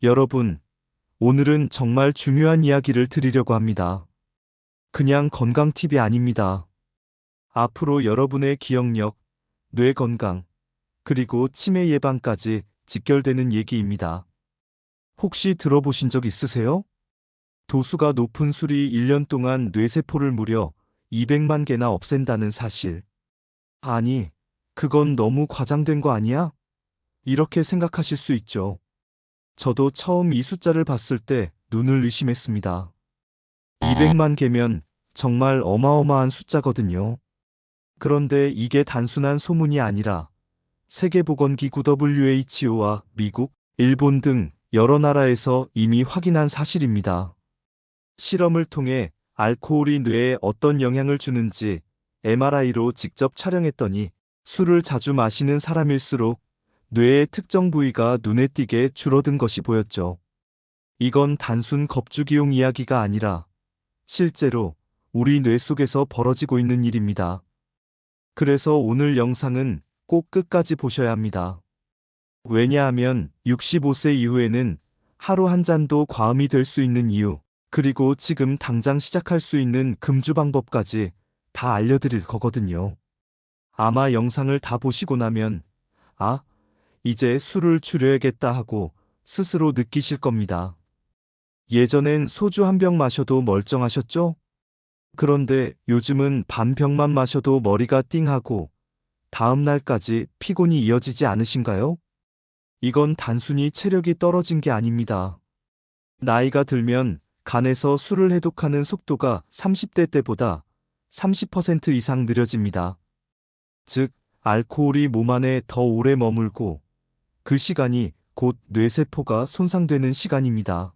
여러분, 오늘은 정말 중요한 이야기를 드리려고 합니다. 그냥 건강 팁이 아닙니다. 앞으로 여러분의 기억력, 뇌 건강, 그리고 치매 예방까지 직결되는 얘기입니다. 혹시 들어보신 적 있으세요? 도수가 높은 술이 1년 동안 뇌세포를 무려 200만 개나 없앤다는 사실. 아니, 그건 너무 과장된 거 아니야? 이렇게 생각하실 수 있죠. 저도 처음 이 숫자를 봤을 때 눈을 의심했습니다. 200만 개면 정말 어마어마한 숫자거든요. 그런데 이게 단순한 소문이 아니라 세계보건기구 WHO와 미국, 일본 등 여러 나라에서 이미 확인한 사실입니다. 실험을 통해 알코올이 뇌에 어떤 영향을 주는지 MRI로 직접 촬영했더니 술을 자주 마시는 사람일수록 뇌의 특정 부위가 눈에 띄게 줄어든 것이 보였죠. 이건 단순 겁주기용 이야기가 아니라 실제로 우리 뇌 속에서 벌어지고 있는 일입니다. 그래서 오늘 영상은 꼭 끝까지 보셔야 합니다. 왜냐하면 65세 이후에는 하루 한 잔도 과음이 될 수 있는 이유, 그리고 지금 당장 시작할 수 있는 금주 방법까지 다 알려드릴 거거든요. 아마 영상을 다 보시고 나면, 아, 이제 술을 줄여야겠다 하고 스스로 느끼실 겁니다. 예전엔 소주 한 병 마셔도 멀쩡하셨죠? 그런데 요즘은 반 병만 마셔도 머리가 띵하고 다음 날까지 피곤이 이어지지 않으신가요? 이건 단순히 체력이 떨어진 게 아닙니다. 나이가 들면 간에서 술을 해독하는 속도가 30대 때보다 30% 이상 느려집니다. 즉, 알코올이 몸 안에 더 오래 머물고 그 시간이 곧 뇌세포가 손상되는 시간입니다.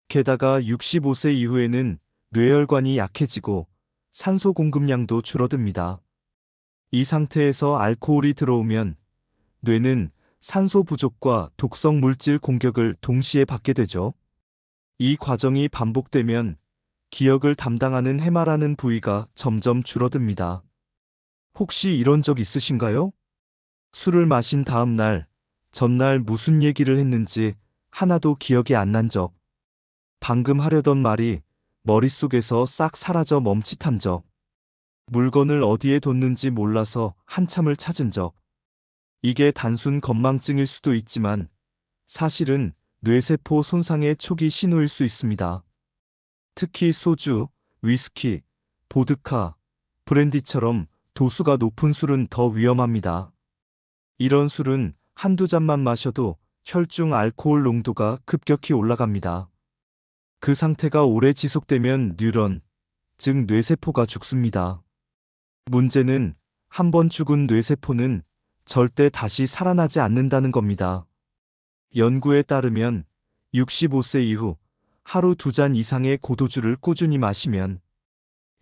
게다가 65세 이후에는 뇌혈관이 약해지고 산소 공급량도 줄어듭니다. 이 상태에서 알코올이 들어오면 뇌는 산소 부족과 독성 물질 공격을 동시에 받게 되죠. 이 과정이 반복되면 기억을 담당하는 해마라는 부위가 점점 줄어듭니다. 혹시 이런 적 있으신가요? 술을 마신 다음 날, 전날 무슨 얘기를 했는지 하나도 기억이 안 난 적. 방금 하려던 말이 머릿속에서 싹 사라져 멈칫한 적. 물건을 어디에 뒀는지 몰라서 한참을 찾은 적. 이게 단순 건망증일 수도 있지만 사실은 뇌세포 손상의 초기 신호일 수 있습니다. 특히 소주, 위스키, 보드카, 브랜디처럼 도수가 높은 술은 더 위험합니다. 이런 술은 한두 잔만 마셔도 혈중 알코올 농도가 급격히 올라갑니다. 그 상태가 오래 지속되면 뉴런, 즉 뇌세포가 죽습니다. 문제는 한 번 죽은 뇌세포는 절대 다시 살아나지 않는다는 겁니다. 연구에 따르면 65세 이후 하루 2잔 이상의 고도주를 꾸준히 마시면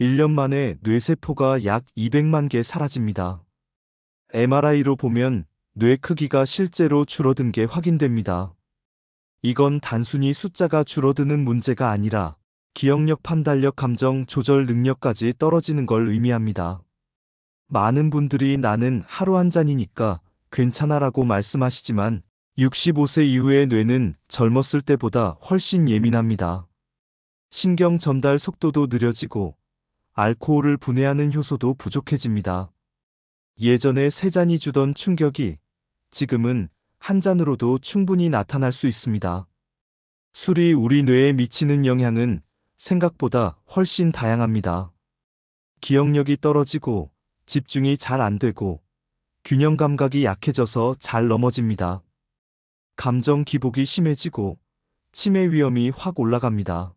1년 만에 뇌세포가 약 200만 개 사라집니다. MRI로 보면 뇌 크기가 실제로 줄어든 게 확인됩니다. 이건 단순히 숫자가 줄어드는 문제가 아니라 기억력, 판단력, 감정 조절 능력까지 떨어지는 걸 의미합니다. 많은 분들이 나는 하루 한 잔이니까 괜찮아라고 말씀하시지만 65세 이후의 뇌는 젊었을 때보다 훨씬 예민합니다. 신경 전달 속도도 느려지고 알코올을 분해하는 효소도 부족해집니다. 예전에 세 잔이 주던 충격이 지금은 한 잔으로도 충분히 나타날 수 있습니다. 술이 우리 뇌에 미치는 영향은 생각보다 훨씬 다양합니다. 기억력이 떨어지고 집중이 잘 안 되고 균형 감각이 약해져서 잘 넘어집니다. 감정 기복이 심해지고 치매 위험이 확 올라갑니다.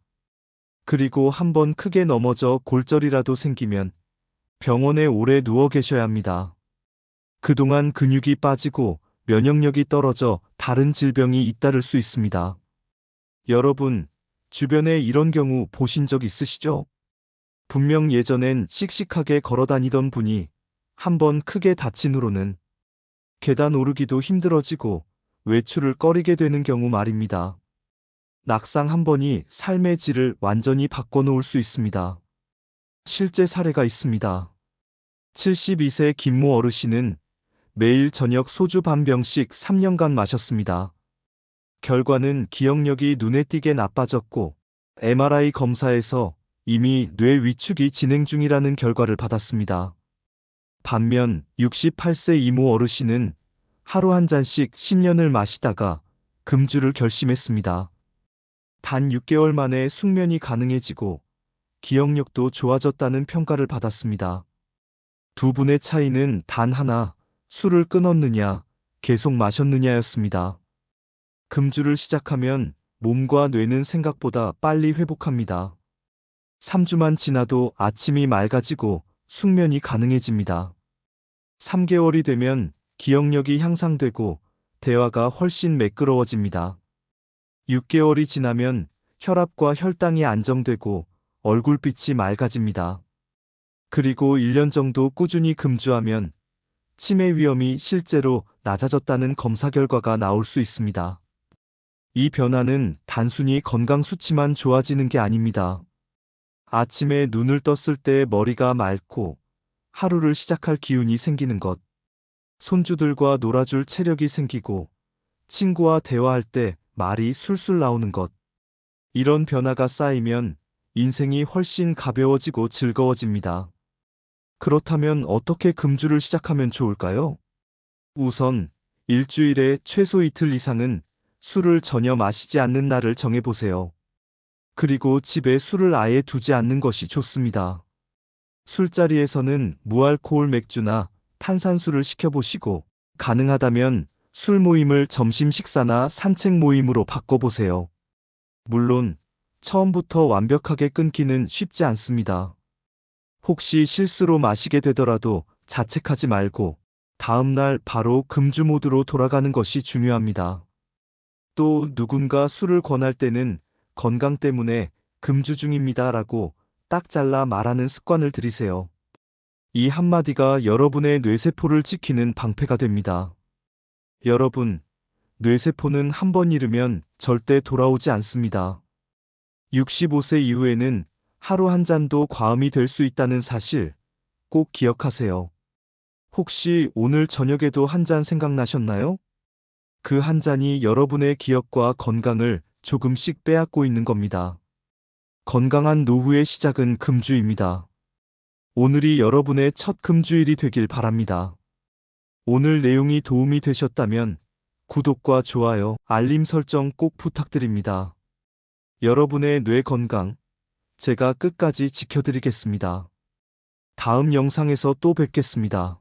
그리고 한번 크게 넘어져 골절이라도 생기면 병원에 오래 누워 계셔야 합니다. 그동안 근육이 빠지고 면역력이 떨어져 다른 질병이 잇따를 수 있습니다. 여러분, 주변에 이런 경우 보신 적 있으시죠? 분명 예전엔 씩씩하게 걸어 다니던 분이 한번 크게 다친 후로는 계단 오르기도 힘들어지고 외출을 꺼리게 되는 경우 말입니다. 낙상 한 번이 삶의 질을 완전히 바꿔놓을 수 있습니다. 실제 사례가 있습니다. 72세 김모 어르신은 매일 저녁 소주 반 병씩 3년간 마셨습니다. 결과는 기억력이 눈에 띄게 나빠졌고 MRI 검사에서 이미 뇌 위축이 진행 중이라는 결과를 받았습니다. 반면 68세 이모 어르신은 하루 한 잔씩 10년을 마시다가 금주를 결심했습니다. 단 6개월 만에 숙면이 가능해지고 기억력도 좋아졌다는 평가를 받았습니다. 두 분의 차이는 단 하나, 술을 끊었느냐, 계속 마셨느냐였습니다. 금주를 시작하면 몸과 뇌는 생각보다 빨리 회복합니다. 3주만 지나도 아침이 맑아지고 숙면이 가능해집니다. 3개월이 되면 기억력이 향상되고 대화가 훨씬 매끄러워집니다. 6개월이 지나면 혈압과 혈당이 안정되고 얼굴빛이 맑아집니다. 그리고 1년 정도 꾸준히 금주하면 치매 위험이 실제로 낮아졌다는 검사 결과가 나올 수 있습니다. 이 변화는 단순히 건강 수치만 좋아지는 게 아닙니다. 아침에 눈을 떴을 때 머리가 맑고 하루를 시작할 기운이 생기는 것, 손주들과 놀아줄 체력이 생기고 친구와 대화할 때 말이 술술 나오는 것, 이런 변화가 쌓이면 인생이 훨씬 가벼워지고 즐거워집니다. 그렇다면 어떻게 금주를 시작하면 좋을까요? 우선 일주일에 최소 이틀 이상은 술을 전혀 마시지 않는 날을 정해보세요. 그리고 집에 술을 아예 두지 않는 것이 좋습니다. 술자리에서는 무알코올 맥주나 탄산수를 시켜보시고 가능하다면 술 모임을 점심 식사나 산책 모임으로 바꿔보세요. 물론 처음부터 완벽하게 끊기는 쉽지 않습니다. 혹시 실수로 마시게 되더라도 자책하지 말고 다음날 바로 금주 모드로 돌아가는 것이 중요합니다. 또 누군가 술을 권할 때는 건강 때문에 금주 중입니다 라고 딱 잘라 말하는 습관을 들이세요. 이 한마디가 여러분의 뇌세포를 지키는 방패가 됩니다. 여러분, 뇌세포는 한 번 잃으면 절대 돌아오지 않습니다. 65세 이후에는 하루 한 잔도 과음이 될 수 있다는 사실 꼭 기억하세요. 혹시 오늘 저녁에도 한 잔 생각나셨나요? 그 한 잔이 여러분의 기억과 건강을 조금씩 빼앗고 있는 겁니다. 건강한 노후의 시작은 금주입니다. 오늘이 여러분의 첫 금주일이 되길 바랍니다. 오늘 내용이 도움이 되셨다면 구독과 좋아요, 알림 설정 꼭 부탁드립니다. 여러분의 뇌 건강, 제가 끝까지 지켜드리겠습니다. 다음 영상에서 또 뵙겠습니다.